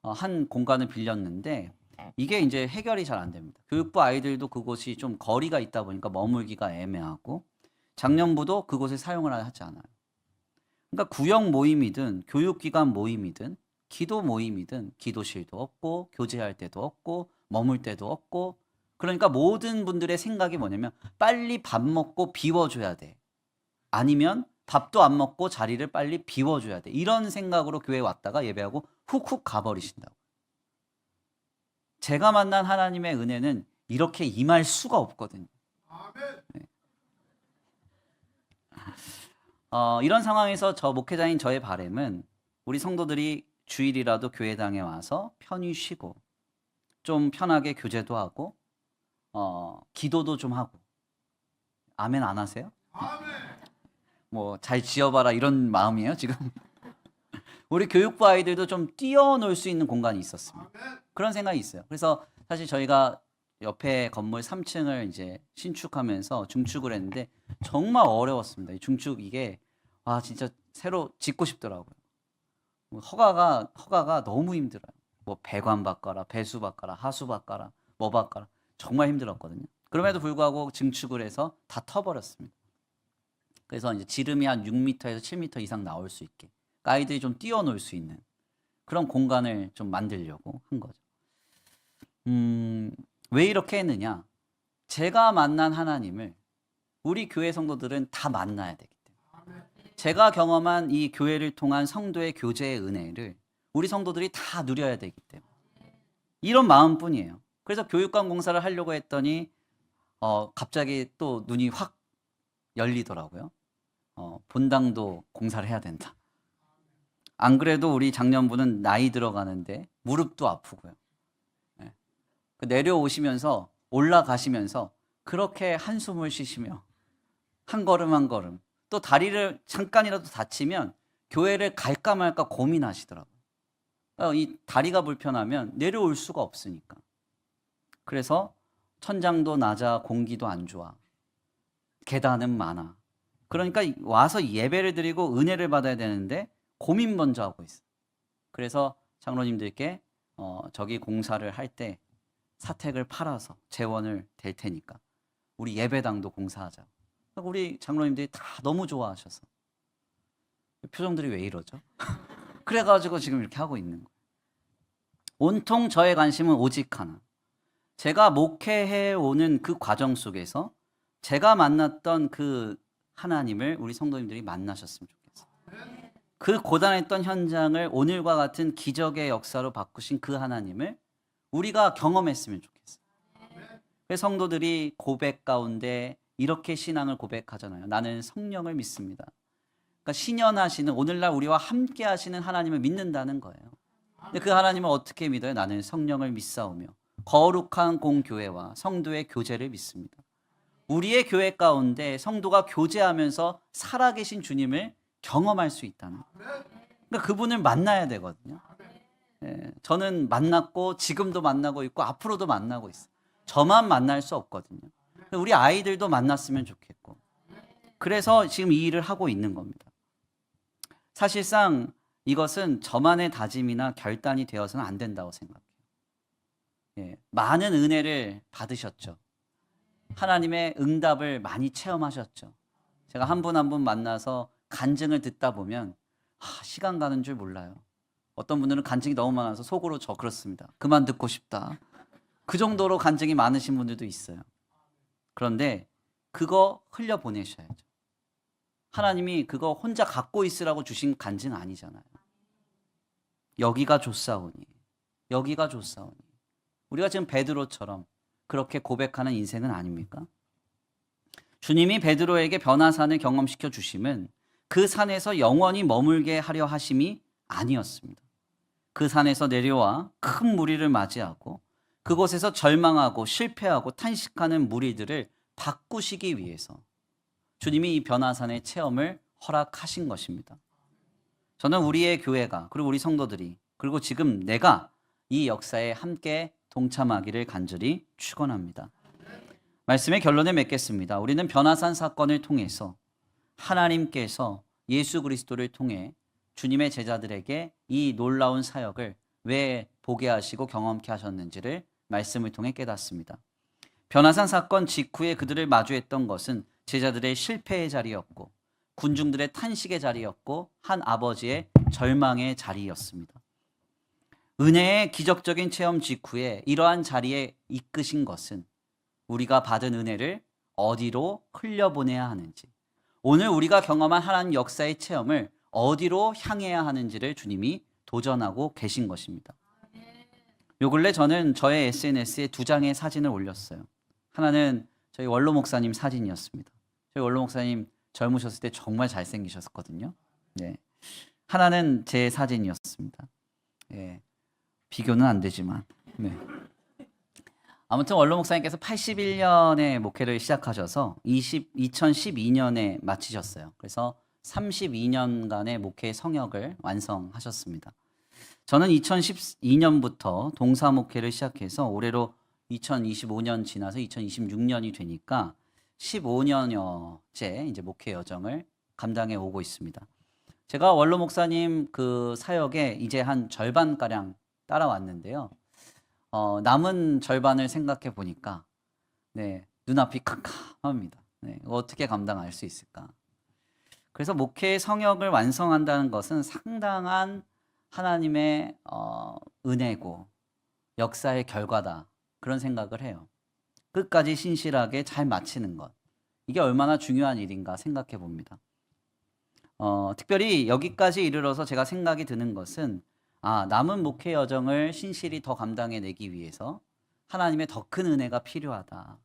한 공간을 빌렸는데 이게 이제 해결이 잘 안 됩니다. 교육부 아이들도 그곳이 좀 거리가 있다 보니까 머물기가 애매하고 장년부도 그곳을 사용을 하지 않아요. 그러니까 구역 모임이든 교육기관 모임이든 기도 모임이든 기도실도 없고 교제할 때도 없고 머물 때도 없고 그러니까 모든 분들의 생각이 뭐냐면 빨리 밥 먹고 비워줘야 돼. 아니면 밥도 안 먹고 자리를 빨리 비워줘야 돼. 이런 생각으로 교회에 왔다가 예배하고 훅훅 가버리신다고. 제가 만난 하나님의 은혜는 이렇게 임할 수가 없거든요. 네. 이런 상황에서 저 목회자인 저의 바람은 우리 성도들이 주일이라도 교회당에 와서 편히 쉬고 좀 편하게 교제도 하고 기도도 좀 하고 아멘 안 하세요? 뭐 잘 지어봐라 이런 마음이에요 지금. 우리 교육부 아이들도 좀 뛰어놀 수 있는 공간이 있었습니다. 그런 생각이 있어요. 그래서 사실 저희가 옆에 건물 3층을 이제 신축하면서 중축을 했는데 정말 어려웠습니다. 이 중축 이게 진짜 새로 짓고 싶더라고요. 허가가 너무 힘들어요. 뭐 배관 바꿔라, 배수 바꿔라, 하수 바꿔라, 뭐 바꿔라. 정말 힘들었거든요. 그럼에도 불구하고 증축을 해서 다 터버렸습니다. 그래서 이제 지름이 한 6m에서 7m 이상 나올 수 있게 아이들이 좀 뛰어놀 수 있는 그런 공간을 좀 만들려고 한 거죠. 왜 이렇게 했느냐? 제가 만난 하나님을 우리 교회 성도들은 다 만나야 되기 때문에 제가 경험한 이 교회를 통한 성도의 교제의 은혜를 우리 성도들이 다 누려야 되기 때문에 이런 마음뿐이에요. 그래서 교육관 공사를 하려고 했더니 갑자기 또 눈이 확 열리더라고요. 본당도 공사를 해야 된다. 안 그래도 우리 장년부는 나이 들어가는데 무릎도 아프고요. 내려오시면서 올라가시면서 그렇게 한숨을 쉬시며 한 걸음 한 걸음 또 다리를 잠깐이라도 다치면 교회를 갈까 말까 고민하시더라고요. 이 다리가 불편하면 내려올 수가 없으니까. 그래서 천장도 낮아 공기도 안 좋아. 계단은 많아. 그러니까 와서 예배를 드리고 은혜를 받아야 되는데 고민 먼저 하고 있어요. 그래서 장로님들께 저기 공사를 할 때 사택을 팔아서 재원을 댈 테니까 우리 예배당도 공사하자. 우리 장로님들이 다 너무 좋아하셔서 표정들이 왜 이러죠? 그래가지고 지금 이렇게 하고 있는 거예요. 온통 저의 관심은 오직 하나. 제가 목회해 오는 그 과정 속에서 제가 만났던 그 하나님을 우리 성도님들이 만나셨으면 좋겠어요. 그 고단했던 현장을 오늘과 같은 기적의 역사로 바꾸신 그 하나님을 우리가 경험했으면 좋겠어요. 그래서 성도들이 고백 가운데 이렇게 신앙을 고백하잖아요. 나는 성령을 믿습니다. 그러니까 신현하시는, 오늘날 우리와 함께 하시는 하나님을 믿는다는 거예요. 근데 그 하나님을 어떻게 믿어요? 나는 성령을 믿사오며 거룩한 공교회와 성도의 교제를 믿습니다. 우리의 교회 가운데 성도가 교제하면서 살아계신 주님을 경험할 수 있다는 거예요. 그러니까 그분을 만나야 되거든요. 저는 만났고 지금도 만나고 있고 앞으로도 만나고 있어요. 저만 만날 수 없거든요. 우리 아이들도 만났으면 좋겠고, 그래서 지금 이 일을 하고 있는 겁니다. 사실상 이것은 저만의 다짐이나 결단이 되어서는 안 된다고 생각해요. 많은 은혜를 받으셨죠. 하나님의 응답을 많이 체험하셨죠. 제가 한 분 한 분 만나서 간증을 듣다 보면 시간 가는 줄 몰라요. 어떤 분들은 간증이 너무 많아서 속으로 저 그렇습니다. 그만 듣고 싶다. 그 정도로 간증이 많으신 분들도 있어요. 그런데 그거 흘려보내셔야죠. 하나님이 그거 혼자 갖고 있으라고 주신 간증 아니잖아요. 여기가 좋사오니, 여기가 좋사오니. 우리가 지금 베드로처럼 그렇게 고백하는 인생은 아닙니까? 주님이 베드로에게 변화산을 경험시켜 주심은 그 산에서 영원히 머물게 하려 하심이 아니었습니다. 그 산에서 내려와 큰 무리를 맞이하고 그곳에서 절망하고 실패하고 탄식하는 무리들을 바꾸시기 위해서 주님이 이 변화산의 체험을 허락하신 것입니다. 저는 우리의 교회가, 그리고 우리 성도들이, 그리고 지금 내가 이 역사에 함께 동참하기를 간절히 축원합니다. 말씀의 결론을 맺겠습니다. 우리는 변화산 사건을 통해서 하나님께서 예수 그리스도를 통해 주님의 제자들에게 이 놀라운 사역을 왜 보게 하시고 경험케 하셨는지를 말씀을 통해 깨닫습니다. 변화산 사건 직후에 그들을 마주했던 것은 제자들의 실패의 자리였고 군중들의 탄식의 자리였고 한 아버지의 절망의 자리였습니다. 은혜의 기적적인 체험 직후에 이러한 자리에 이끄신 것은 우리가 받은 은혜를 어디로 흘려보내야 하는지, 오늘 우리가 경험한 하나님 역사의 체험을 어디로 향해야 하는지를 주님이 도전하고 계신 것입니다. 요 근래 저는 저의 SNS에 2장의 사진을 올렸어요. 하나는 저희 원로 목사님 사진이었습니다. 저희 원로 목사님 젊으셨을 때 정말 잘생기셨거든요. 하나는 제 사진이었습니다. 비교는 안 되지만. 아무튼 원로 목사님께서 81년에 목회를 시작하셔서 2012년에 마치셨어요. 그래서 32년간의 목회 성역을 완성하셨습니다. 저는 2012년부터 동사 목회를 시작해서 올해로 2025년 지나서 2026년이 되니까 15년여째 이제 목회 여정을 감당해 오고 있습니다. 제가 원로 목사님 그 사역에 이제 한 절반가량 따라왔는데요. 남은 절반을 생각해 보니까 눈앞이 캄캄합니다. 어떻게 감당할 수 있을까? 그래서 목회의 성역을 완성한다는 것은 상당한 하나님의 은혜고 역사의 결과다, 그런 생각을 해요. 끝까지 신실하게 잘 마치는 것, 이게 얼마나 중요한 일인가 생각해 봅니다. 특별히 여기까지 이르러서 제가 생각이 드는 것은 남은 목회 여정을 신실히 더 감당해내기 위해서 하나님의 더 큰 은혜가 필요하다,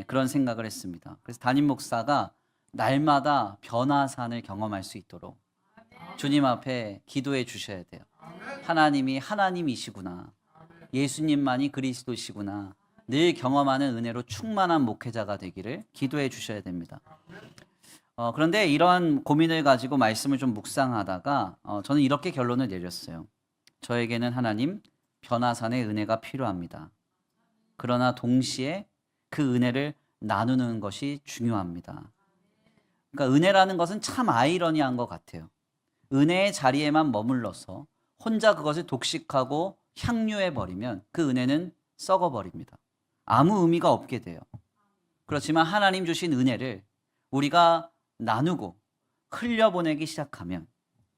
그런 생각을 했습니다. 그래서 담임 목사가 날마다 변화산을 경험할 수 있도록 주님 앞에 기도해 주셔야 돼요. 하나님이 하나님이시구나, 예수님만이 그리스도시구나, 늘 경험하는 은혜로 충만한 목회자가 되기를 기도해 주셔야 됩니다. 그런데 이런 고민을 가지고 말씀을 좀 묵상하다가 저는 이렇게 결론을 내렸어요. 저에게는 하나님 변화산의 은혜가 필요합니다. 그러나 동시에 그 은혜를 나누는 것이 중요합니다. 그러니까 은혜라는 것은 참 아이러니한 것 같아요. 은혜의 자리에만 머물러서 혼자 그것을 독식하고 향유해 버리면 그 은혜는 썩어 버립니다. 아무 의미가 없게 돼요. 그렇지만 하나님 주신 은혜를 우리가 나누고 흘려보내기 시작하면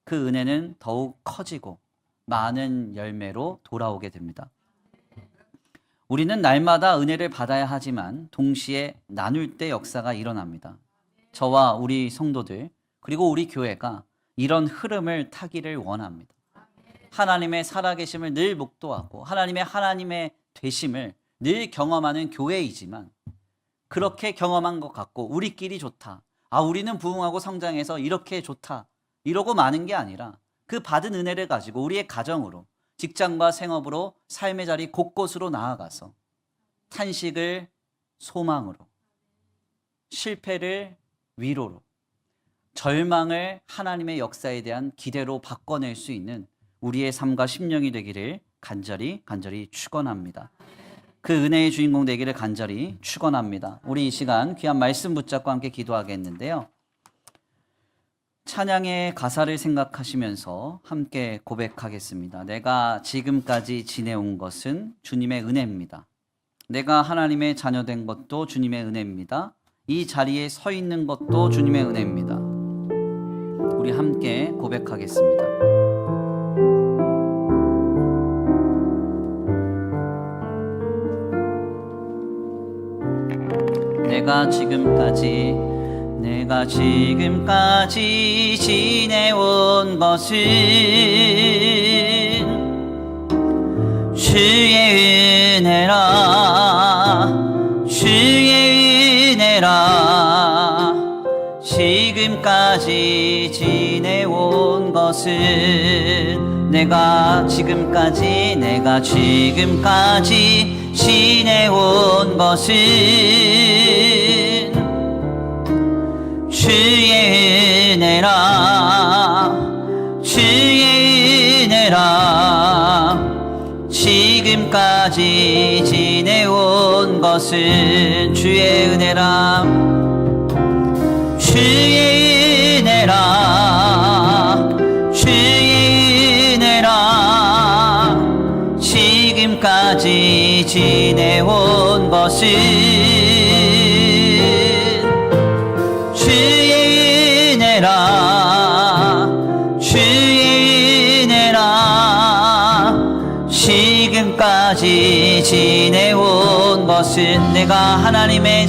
그 은혜는 더욱 커지고 많은 열매로 돌아오게 됩니다. 우리는 날마다 은혜를 받아야 하지만 동시에 나눌 때 역사가 일어납니다. 저와 우리 성도들 그리고 우리 교회가 이런 흐름을 타기를 원합니다. 하나님의 살아계심을 늘 목도하고 하나님의 되심을 늘 경험하는 교회이지만 그렇게 경험한 것 같고 우리끼리 좋다. 우리는 부흥하고 성장해서 이렇게 좋다. 이러고 마는 게 아니라 그 받은 은혜를 가지고 우리의 가정으로 직장과 생업으로 삶의 자리 곳곳으로 나아가서 탄식을 소망으로 실패를 위로로 절망을 하나님의 역사에 대한 기대로 바꿔낼 수 있는 우리의 삶과 심령이 되기를 간절히 축원합니다. 그 은혜의 주인공 되기를 간절히 축원합니다. 우리 이 시간 귀한 말씀 붙잡고 함께 기도하겠는데요. 찬양의 가사를 생각하시면서 함께 고백하겠습니다. 내가 지금까지 지내온 것은 주님의 은혜입니다. 내가 하나님의 자녀 된 것도 주님의 은혜입니다. 이 자리에 서 있는 것도 주님의 은혜입니다. 우리 함께 고백하겠습니다. 내가 지금까지 지내온 것은 주의 은혜라 지금까지 지내온 것은 내가 지금까지 지내온 것은 주의 은혜라 지금까지 지내온 것은 주의 은혜라 지금까지 지내온 것은 주의 은혜라 지금까지 지내온 것은 내가 하나님의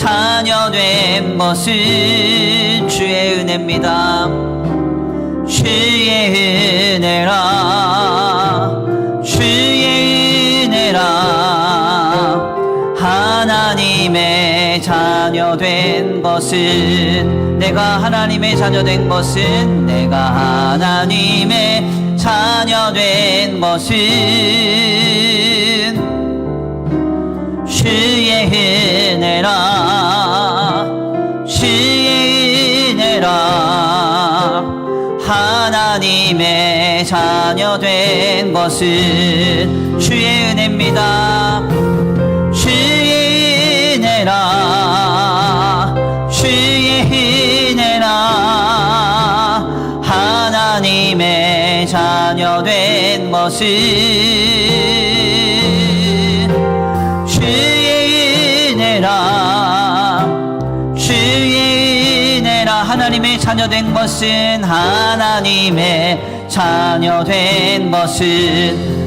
자녀 된 것은 주의 은혜입니다. 주의 은혜라 하나님의 자녀 된 것은 내가 하나님의 자녀 된 것은 주의 은혜라 하나님의 자녀 된 것은 주의 은혜입니다. 주의 은혜라 하나님의 자녀 된 것은 주의 은혜라 하나님의 자녀 된 것은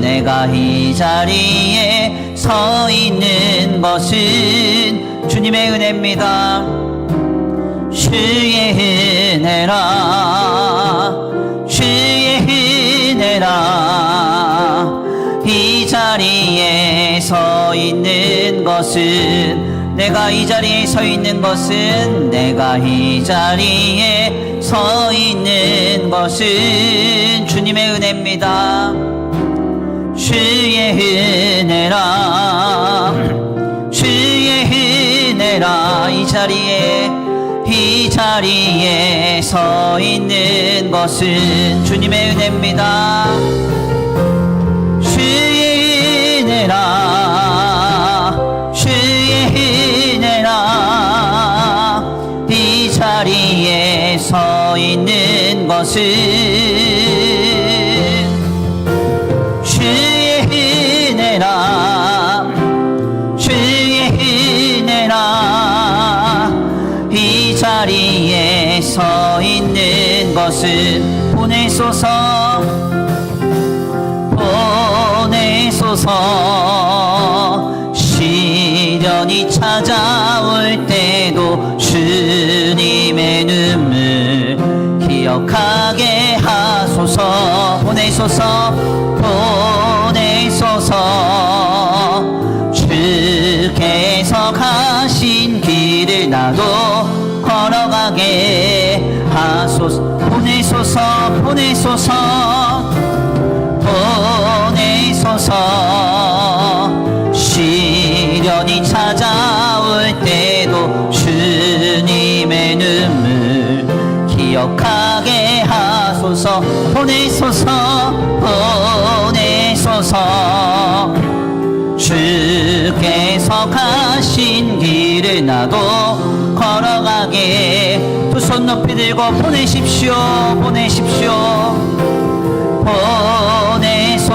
내가 이 자리에 서 있는 것은 주님의 은혜입니다. 주의 은혜라 이 자리에 서 있는 것은 내가 이 자리에 서 있는 것은 주님의 은혜입니다. 주의 은혜라 이 자리에 서 있는 것은 주님의 은혜입니다. 주의 은혜라 이 것은 주의 은혜라 주의 은혜라 이 자리에 서 있는 것은 보내소서 보내소서 시련이 찾아올 때도 주님의 눈물 기억하게 하소서 보내소서 보내소서 주께서 가신 길을 나도 걸어가게 하소서 보내소서 보내소서 보내소서 시련이 찾아올 때도 주님의 눈물 기억하게 하소서 보내소서 보내소서 주께서 가신 길을 나도 걸어가게 두 손 높이 들고 보내십시오 보내십시오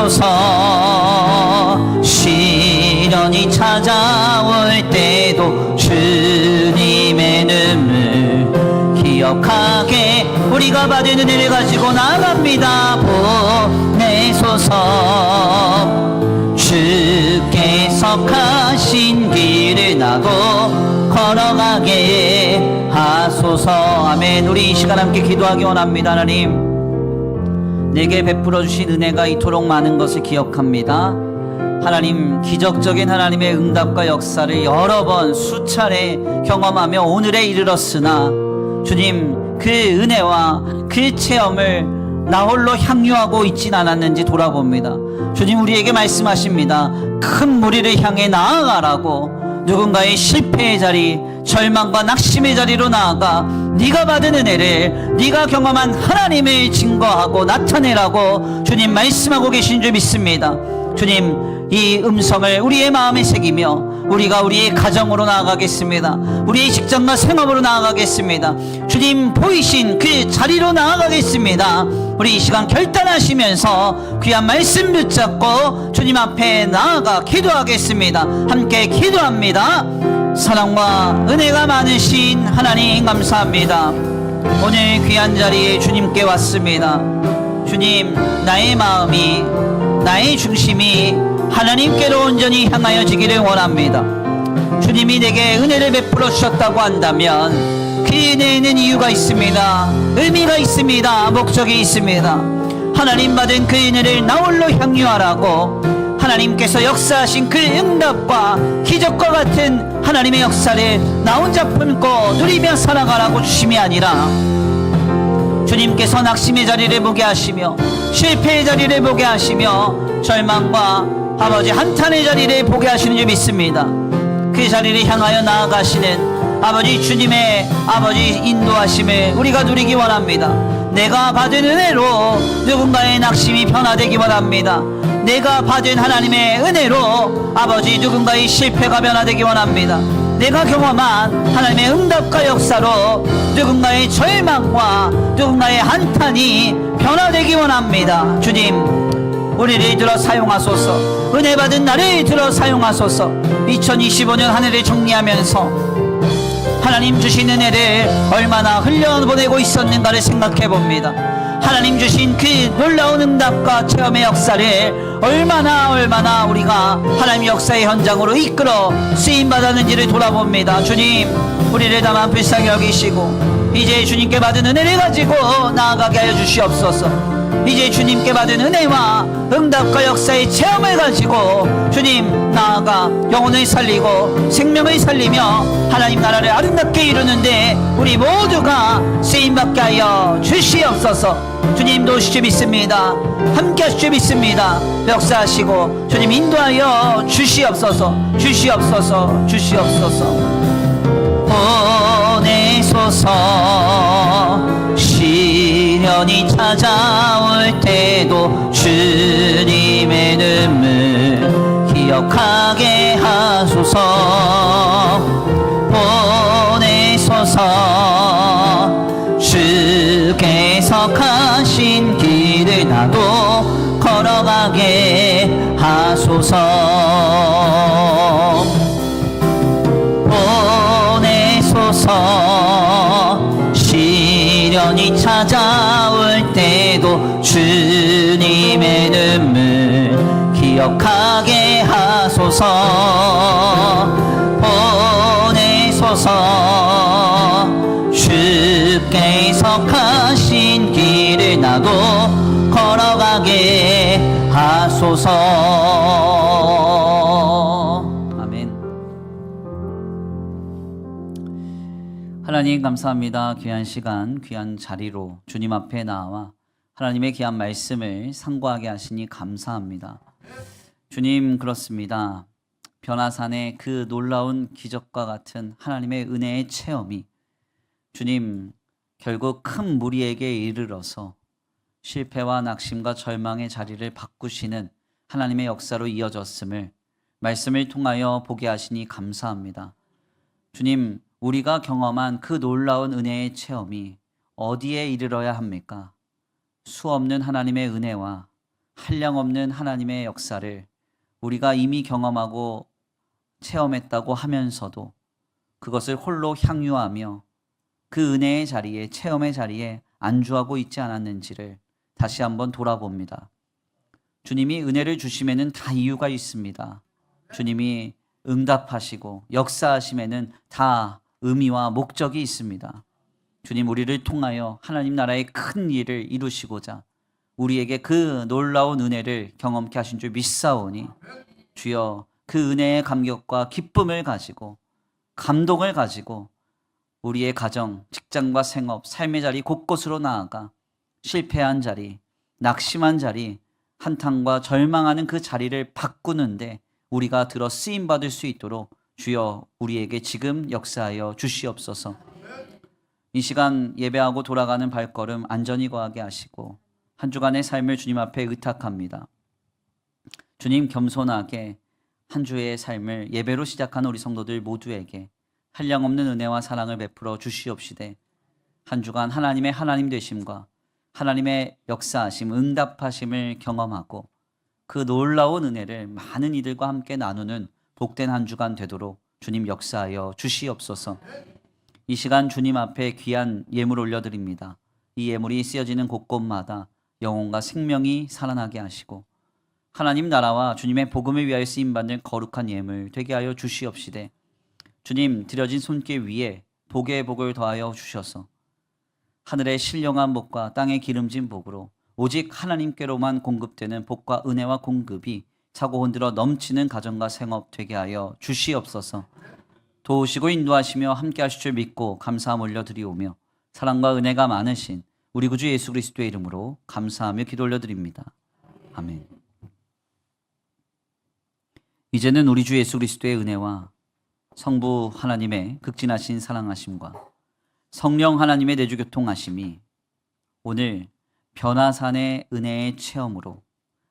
보내소서 시련이 찾아올 때도 주님의 눈물 기억하게 우리가 받은 은혜를 가지고 나갑니다 보내소서 주께서 가신 길을 나도 걸어가게 하소서 아멘. 우리 이 시간 함께 기도하기 원합니다. 하나님 내게 베풀어 주신 은혜가 이토록 많은 것을 기억합니다. 하나님 기적적인 하나님의 응답과 역사를 여러 번 수차례 경험하며 오늘에 이르렀으나 주님 그 은혜와 그 체험을 나 홀로 향유하고 있진 않았는지 돌아봅니다. 주님 우리에게 말씀하십니다. 큰 무리를 향해 나아가라고 누군가의 실패의 자리 절망과 낙심의 자리로 나아가 네가 받은 은혜를 네가 경험한 하나님을 증거하고 나타내라고 주님 말씀하고 계신 줄 믿습니다. 주님 이 음성을 우리의 마음에 새기며 우리가 우리의 가정으로 나아가겠습니다. 우리의 직장과 생업으로 나아가겠습니다. 주님 보이신 그 자리로 나아가겠습니다. 우리 이 시간 결단하시면서 귀한 말씀 붙잡고 주님 앞에 나아가 기도하겠습니다. 함께 기도합니다. 사랑과 은혜가 많으신 하나님 감사합니다. 오늘 귀한 자리에 주님께 왔습니다. 주님 나의 마음이 나의 중심이 하나님께로 온전히 향하여지기를 원합니다. 주님이 내게 은혜를 베풀어 주셨다고 한다면 그 은혜에는 이유가 있습니다. 의미가 있습니다. 목적이 있습니다. 하나님 받은 그 은혜를 나 홀로 향유하라고 하나님께서 역사하신 그 응답과 기적과 같은 하나님의 역사를 나 혼자 품고 누리며 살아가라고 주심이 아니라 주님께서 낙심의 자리를 보게 하시며 실패의 자리를 보게 하시며 절망과 아버지 한탄의 자리를 보게 하시는 줄 믿습니다. 그 자리를 향하여 나아가시는 아버지 주님의 아버지 인도하심을 우리가 누리기 원합니다. 내가 받은 은혜로 누군가의 낙심이 변화되기 원합니다. 내가 받은 하나님의 은혜로 아버지 누군가의 실패가 변화되기 원합니다. 내가 경험한 하나님의 응답과 역사로 누군가의 절망과 누군가의 한탄이 변화되기 원합니다. 주님 우리를 들어 사용하소서. 은혜 받은 나를 들어 사용하소서. 2025년 한 해를 정리하면서 하나님 주신 은혜를 얼마나 흘려보내고 있었는가를 생각해 봅니다. 하나님 주신 그 놀라운 응답과 체험의 역사를 얼마나 우리가 하나님 역사의 현장으로 이끌어 쓰임받았는지를 돌아봅니다. 주님 우리를 다만 불쌍히 여기시고 이제 주님께 받은 은혜를 가지고 나아가게 하여 주시옵소서. 이제 주님께 받은 은혜와 응답과 역사의 체험을 가지고 주님 나아가 영혼을 살리고 생명을 살리며 하나님 나라를 아름답게 이루는데 우리 모두가 쓰임받게 하여 주시옵소서. 주님 도우실 줄 믿습니다. 함께 하실 줄 믿습니다. 역사하시고 주님 인도하여 주시옵소서. 주시옵소서. 보내소서. 시련이 찾아올 때도 주님의 눈물 기억하게 하소서. 보내소서. 주께서 계속하신 길을 나도 걸어가게 하소서. 보내소서. 시련이 찾아올 때도 주님의 눈물 기억하게 하소서. 보내소서. 주께서 가신 길을 나도 걸어가게 하소서. 아멘. 하나님 감사합니다. 귀한 시간, 귀한 자리로 주님 앞에 나와 하나님의 귀한 말씀을 상고하게 하시니 감사합니다. 주님, 그렇습니다. 변화산의 그 놀라운 기적과 같은 하나님의 은혜의 체험이 주님 결국 큰 무리에게 이르러서 실패와 낙심과 절망의 자리를 바꾸시는 하나님의 역사로 이어졌음을 말씀을 통하여 보게 하시니 감사합니다. 주님, 우리가 경험한 그 놀라운 은혜의 체험이 어디에 이르러야 합니까? 수없는 하나님의 은혜와 한량없는 하나님의 역사를 우리가 이미 경험하고 체험했다고 하면서도 그것을 홀로 향유하며 그 은혜의 자리에, 체험의 자리에 안주하고 있지 않았는지를 다시 한번 돌아봅니다. 주님이 은혜를 주심에는 다 이유가 있습니다. 주님이 응답하시고 역사하심에는 다 의미와 목적이 있습니다. 주님, 우리를 통하여 하나님 나라의 큰 일을 이루시고자 우리에게 그 놀라운 은혜를 경험케 하신 줄 믿사오니 주여 그 은혜의 감격과 기쁨을 가지고 감동을 가지고 우리의 가정, 직장과 생업, 삶의 자리 곳곳으로 나아가 실패한 자리, 낙심한 자리, 한탄과 절망하는 그 자리를 바꾸는데 우리가 들어 쓰임받을 수 있도록 주여 우리에게 지금 역사하여 주시옵소서. 이 시간 예배하고 돌아가는 발걸음 안전히 거하게 하시고 한 주간의 삶을 주님 앞에 의탁합니다. 주님, 겸손하게 한 주의 삶을 예배로 시작한 우리 성도들 모두에게 한량없는 은혜와 사랑을 베풀어 주시옵시되 한 주간 하나님의 하나님 되심과 하나님의 역사하심, 응답하심을 경험하고 그 놀라운 은혜를 많은 이들과 함께 나누는 복된 한 주간 되도록 주님 역사하여 주시옵소서. 이 시간 주님 앞에 귀한 예물 올려드립니다. 이 예물이 쓰여지는 곳곳마다 영혼과 생명이 살아나게 하시고 하나님 나라와 주님의 복음을 위하여 쓰임받는 거룩한 예물 되게 하여 주시옵시되 주님, 드려진 손길 위에 복의 복을 더하여 주셔서 하늘의 신령한 복과 땅의 기름진 복으로 오직 하나님께로만 공급되는 복과 은혜와 공급이 차고 흔들어 넘치는 가정과 생업 되게 하여 주시옵소서. 도우시고 인도하시며 함께 하실 줄 믿고 감사함 올려드리오며 사랑과 은혜가 많으신 우리 구주 예수 그리스도의 이름으로 감사하며 기도 올려드립니다. 아멘. 이제는 우리 주 예수 그리스도의 은혜와 성부 하나님의 극진하신 사랑하심과 성령 하나님의 내주교통하심이 오늘 변화산의 은혜의 체험으로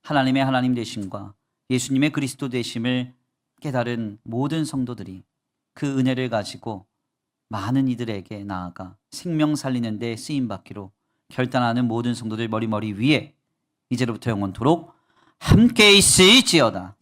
하나님의 하나님 되심과 예수님의 그리스도 되심을 깨달은 모든 성도들이 그 은혜를 가지고 많은 이들에게 나아가 생명 살리는 데 쓰임받기로 결단하는 모든 성도들 머리 위에 이제로부터 영원토록 함께 있을지어다.